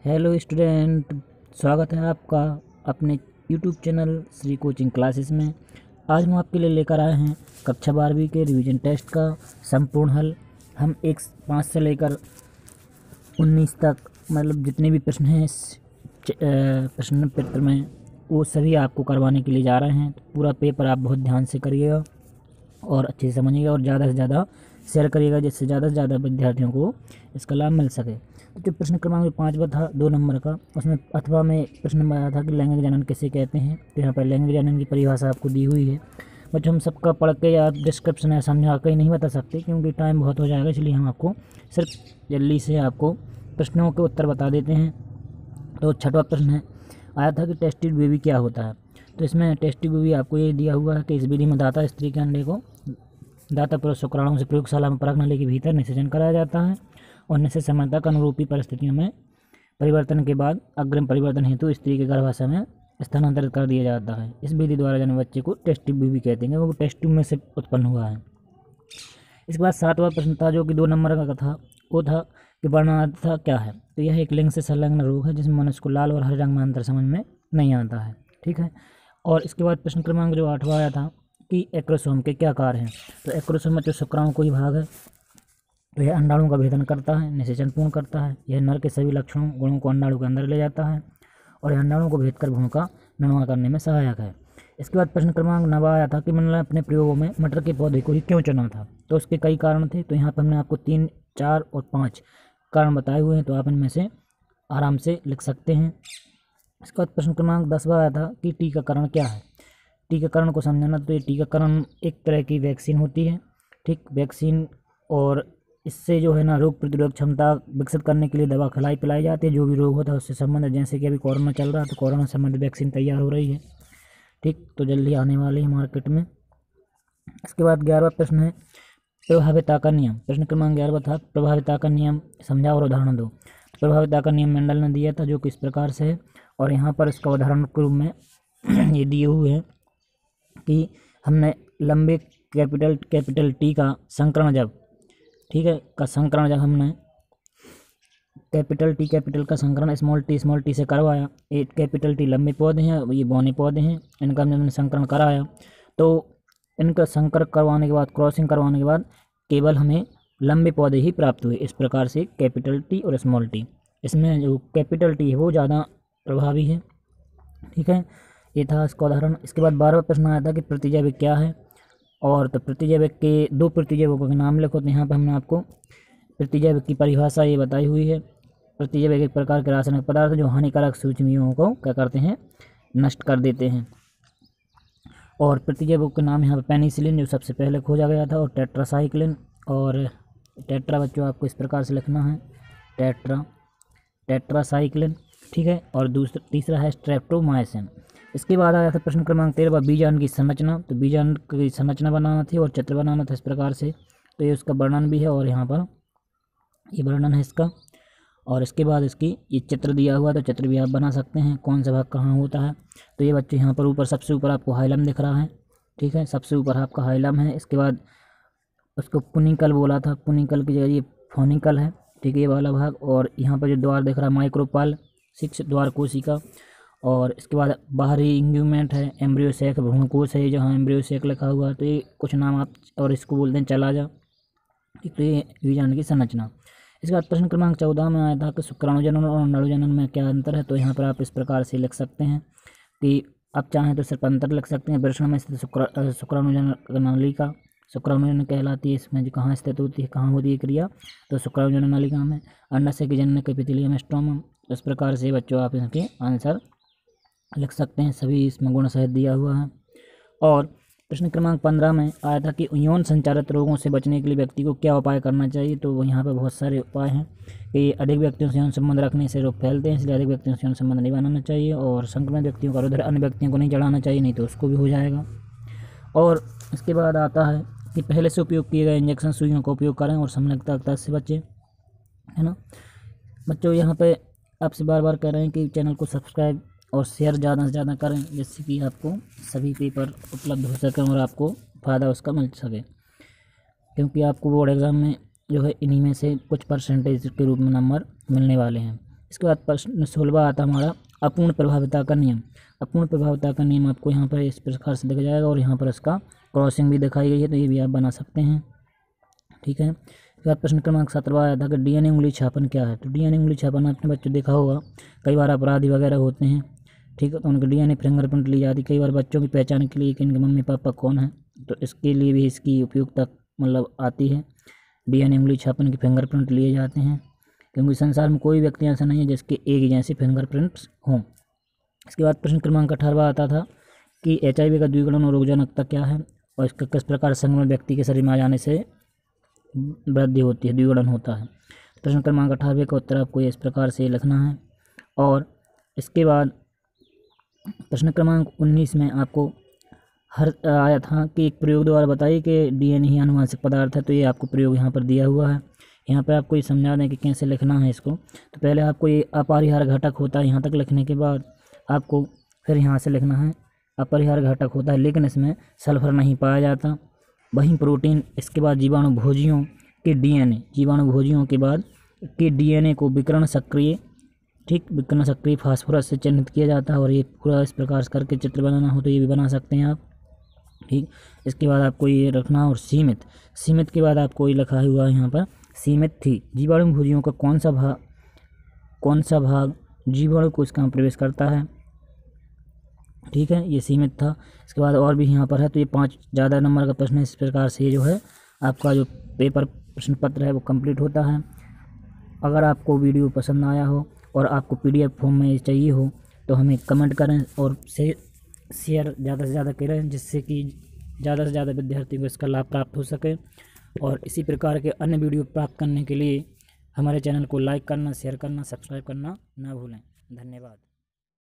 Hello student, स्वागत है आपका अपने YouTube channel Shri coaching classes में। आज हम आपके लिए लेकर आए हैं कक्षा 12वीं के रिवीजन टेस्ट का संपूर्ण हल। हम 5 से लेकर 19 तक मतलब जितने भी प्रश्न हैं प्रश्न पत्र में वो सभी आपको करवाने के लिए जा रहे हैं। तो पूरा पेपर आप बहुत ध्यान से करिएगा और अच्छे से समझिएगा और ज़्यादा से ज़्यादा शेयर करिएगा, जिससे ज़्यादा से ज़्यादा विद्यार्थियों को इसका लाभ मिल सके। तो जो प्रश्न क्रमांक 5 था 2 नंबर का, उसमें अथवा में प्रश्न नंबर आया था कि लैंगिक जनन किसे कहते हैं। तो यहाँ पर लैंगिक जनन की परिभाषा आपको दी हुई है। बच्चों हम सबका पढ़ के या डिस्क्रिप्शन या समझा कर नहीं बता सकते क्योंकि टाइम बहुत हो जाएगा, इसलिए हम आपको सिर्फ जल्दी से आपको प्रश्नों के उत्तर बता देते हैं। तो 6वां प्रश्न आया था कि टेस्ट ट्यूब बेबी क्या होता है। तो इसमें टेस्ट ट्यूब बेबी आपको ये दिया हुआ है कि इस विधि में दाता स्त्री के अंडे को दाता पुरुष शुक्राणुओं से प्रयोगशाला में परख नली के भीतर निषेचन कराया जाता है और निश्चित समय तक अनुरूपी परिस्थितियों में परिवर्तन के बाद अग्रिम परिवर्तन हेतु स्त्री के गर्भाशय में स्थानांतरित कर दिया जाता है। इस विधि द्वारा जन्मे बच्चे को टेस्ट ट्यूब बेबी कहते हैं, वो टेस्ट ट्यूब में से उत्पन्न हुआ है। इसके बाद 7वां प्रश्न था जो कि 2 नंबर का था, वो था कि वर्णांतता क्या है। तो यह एक लिंग से संलग्न रोग है जिसमें मनुष्य को लाल और हरे रंग में अंतर समझ में नहीं आता है। ठीक है। और इसके बाद प्रश्न क्रमांक जो 8वां आया था कि एक्रोसोम के क्या कार्य हैं। तो एक्रोसोम में जो शुक्राणु कोई भाग है तो यह अंडाणु का भेदन करता है, निषेचन पूर्ण करता है। यह नर के सभी लक्षणों गुणों को अंडाणु के अंदर ले जाता है और यह अंडाणु को भेद कर भ्रूण का निर्माण करने में सहायक है। इसके बाद प्रश्न क्रमांक 9 आया था कि मैंने अपने प्रयोगों में मटर के पौधे को ही क्यों चुना था। तो उसके कई कारण थे। तो यहाँ पर हमने आपको 3, 4 और 5 कारण बताए हुए हैं, तो आप इनमें से आराम से लिख सकते हैं। इसके बाद प्रश्न क्रमांक 10वां आया था कि टीकाकरण क्या है। टीकाकरण को समझाना, तो ये टीकाकरण एक तरह की वैक्सीन होती है। ठीक, वैक्सीन, और इससे जो है ना रोग प्रतिरोधक क्षमता विकसित करने के लिए दवा खिलाई पिलाई जाती है। जो भी रोग होता है उससे संबंधित, जैसे कि अभी कोरोना चल रहा है तो कोरोना संबंधित वैक्सीन तैयार हो रही है। ठीक, तो जल्दी आने वाली है मार्केट में। इसके बाद 11वां प्रश्न है प्रभाविता का नियम। प्रश्न क्रमांक 11वां था प्रभाविता का नियम समझाओ और उदाहरण दो। प्रभाविता का नियम मेंडल ने दिया था जो कि इस प्रकार से है, और यहाँ पर इसका उदाहरण के रूप में ये दिए हुए हैं कि हमने लंबे कैपिटल टी का संकरण जब, ठीक है, का संकरण जब हमने कैपिटल का संकरण स्मॉल टी से करवाया। ये कैपिटल टी लंबे पौधे हैं, ये बौने पौधे हैं, इनका हमने संकरण कराया। तो इनका संकर करवाने के बाद, क्रॉसिंग करवाने के बाद केवल हमें लंबे पौधे ही प्राप्त हुए। इस प्रकार से कैपिटल टी और स्मॉल टी, इसमें जो कैपिटल टी है वो ज़्यादा प्रभावी है। ठीक है, ये था इसका उदाहरण। इसके बाद 12वां प्रश्न आया था कि प्रतिजैविक क्या है। और तो प्रतिजैविक के 2 प्रतिजैविकों के नाम लिखो। तो यहाँ पर हमने आपको प्रतिजैविक की परिभाषा ये बताई हुई है। प्रतिजैविक एक प्रकार के रासायनिक पदार्थ जो हानिकारक सूक्ष्मजीवों को क्या करते हैं, नष्ट कर देते हैं। और प्रतिजैविक के नाम यहाँ पर पेनिसिलिन जो सबसे पहले खोजा गया था, और टेट्रासाइक्लिन। और टेट्रा बच्चों आपको इस प्रकार से लिखना है, टेट्रासाइक्लिन। ठीक है, और तीसरा है स्ट्रेप्टोमाइसिन। इसके बाद आया था प्रश्न क्रमांक 13 बीजाणु की संरचना। तो बीजाणु की संरचना बनाना थी और चित्र बनाना था इस प्रकार से। तो ये उसका वर्णन भी है और यहाँ पर ये वर्णन है इसका। और इसके बाद इसकी ये चित्र दिया हुआ, तो चित्र भी आप बना सकते हैं कौन सा भाग कहाँ होता है। तो ये बच्चे यहाँ पर ऊपर सबसे ऊपर आपको हाइलम दिख रहा है। ठीक है, सबसे ऊपर आपका हाइलम है। इसके बाद उसको पुनिकल बोला था, पुनिकल की जगह ये फोनिकल है। ठीक है, ये वाला भाग। और यहाँ पर जो द्वार दिख रहा है माइक्रोपल 6 द्वार कोशिका। और इसके बाद बाहरी इंग्यूमेंट है, एम्ब्रियो सेक भ्रूणकोश है जहाँ एम्ब्रियो सेक लिखा हुआ है। तो ये कुछ नाम आप, और इसको बोलते हैं चला जा। तो ये बीजाणु की संरचना। इसके बाद प्रश्न क्रमांक 14 में आया था कि शुक्राणु जनन और अंडाणु जनन में क्या अंतर है। तो यहाँ पर आप इस प्रकार से लिख सकते हैं कि आप चाहें तो सिर्फ अंतर लिख सकते हैं। वृषण में स्थित शुक्राणु जनन नालिका शुक्राणु जनन कहलाती है। इसमें जो कहाँ स्थित होती है, कहाँ होती है क्रिया, तो शुक्राणु जनन नालिका में। अंडाशय के जनन के एपिथेलियम स्ट्रोमम। इस प्रकार से बच्चों आप इनके आंसर लिख सकते हैं। सभी इसमें गुण सहित दिया हुआ है। और प्रश्न क्रमांक 15 में आया था कि यौन संचारित रोगों से बचने के लिए व्यक्ति को क्या उपाय करना चाहिए। तो यहाँ पर बहुत सारे उपाय हैं कि अधिक व्यक्तियों से यौन संबंध रखने से रोग फैलते हैं, इसलिए अधिक व्यक्तियों से यौन संबंध नहीं बनाना चाहिए। और संक्रमित व्यक्तियों का उधर अन्य व्यक्तियों को नहीं चढ़ाना चाहिए, नहीं तो उसको भी हो जाएगा। और इसके बाद आता है कि पहले से उपयोग किए गए इंजेक्शन सुइयों का उपयोग करें और समलग्नता से बचें, है ना। बच्चों यहाँ पे आपसे बार बार कह रहे हैं कि चैनल को सब्सक्राइब और शेयर ज़्यादा से ज़्यादा करें, जिससे कि आपको सभी पेपर उपलब्ध हो सकें और आपको फ़ायदा उसका मिल सके। क्योंकि आपको बोर्ड एग्ज़ाम में जो है इन्हीं में से कुछ परसेंटेज के रूप में नंबर मिलने वाले हैं। इसके बाद प्रश्न 16वां आता हमारा अपूर्ण प्रभाविता का नियम। अपूर्ण प्रभाविता का नियम आपको यहाँ पर इस प्रकार से दिख जाएगा और यहाँ पर इसका क्रॉसिंग भी दिखाई गई है, तो ये भी आप बना सकते हैं। ठीक है। इसके बाद प्रश्न क्रमांक 17 आया था कि डीएनए उंगली छापन क्या है। तो डीएनए उंगली छापन आपने बच्चों देखा होगा, कई बार अपराधी वगैरह होते हैं, ठीक है, तो उनके डीएनए फिंगरप्रिंट ली जाती है। कई बार बच्चों की पहचान के लिए कि इनके मम्मी पापा कौन है, तो इसके लिए भी इसकी उपयोगिता मतलब आती है। डीएनए उंगली छापन के फिंगरप्रिंट लिए जाते हैं, क्योंकि संसार में कोई व्यक्ति ऐसा नहीं है जिसके एक ही जैसे फिंगरप्रिंट्स हों। इसके बाद प्रश्न क्रमांक 18वां आता था कि HIV का द्विगुणन और रोगजनकता क्या है और इसका किस प्रकार संक्रमण व्यक्ति के शरीर में आ जाने से वृद्धि होती है, द्विगुणन होता है। प्रश्न क्रमांक 18वें का उत्तर आपको इस प्रकार से लिखना है। और इसके बाद प्रश्न क्रमांक 19 में आपको आया था कि एक प्रयोग द्वारा बताइए कि डीएनए ही आनुवंशिक पदार्थ है। तो ये आपको प्रयोग यहाँ पर दिया हुआ है। यहाँ पर आपको ये समझा दें कि कैसे लिखना है इसको। तो पहले आपको ये अपरिहार्य घटक होता है, यहाँ तक लिखने के बाद आपको फिर यहाँ से लिखना है अपरिहार्य घटक होता है लेकिन इसमें सल्फर नहीं पाया जाता। वहीं प्रोटीन, इसके बाद जीवाणु भोजियों के डीएनए, जीवाणु भोजियों के बाद के डीएनए को विकर्ण सक्रिय, ठीक, विकर्ण सक्रिय फास्फोरस से चिन्हित किया जाता है। और ये पूरा इस प्रकार से करके चित्र बनाना हो तो ये भी बना सकते हैं आप। ठीक, इसके बाद आपको ये रखना। और सीमित, सीमित के बाद आपको ये लिखा हुआ है यहाँ पर सीमित थी। जीवाणु भोजियों का कौन सा भाग जीवाणु को इसका प्रवेश करता है। ठीक है, ये सीमित था। इसके बाद और भी यहाँ पर है, तो ये 5 ज़्यादा नंबर का प्रश्न है। इस प्रकार से ये जो है आपका जो पेपर प्रश्न पत्र है वो कंप्लीट होता है। अगर आपको वीडियो पसंद आया हो और आपको PDF फॉर्म में चाहिए हो तो हमें कमेंट करें और शेयर ज़्यादा से ज़्यादा करें, जिससे कि ज़्यादा से ज़्यादा विद्यार्थियों को इसका लाभ प्राप्त हो सके। और इसी प्रकार के अन्य वीडियो प्राप्त करने के लिए हमारे चैनल को लाइक करना, शेयर करना, सब्सक्राइब करना ना भूलें। धन्यवाद।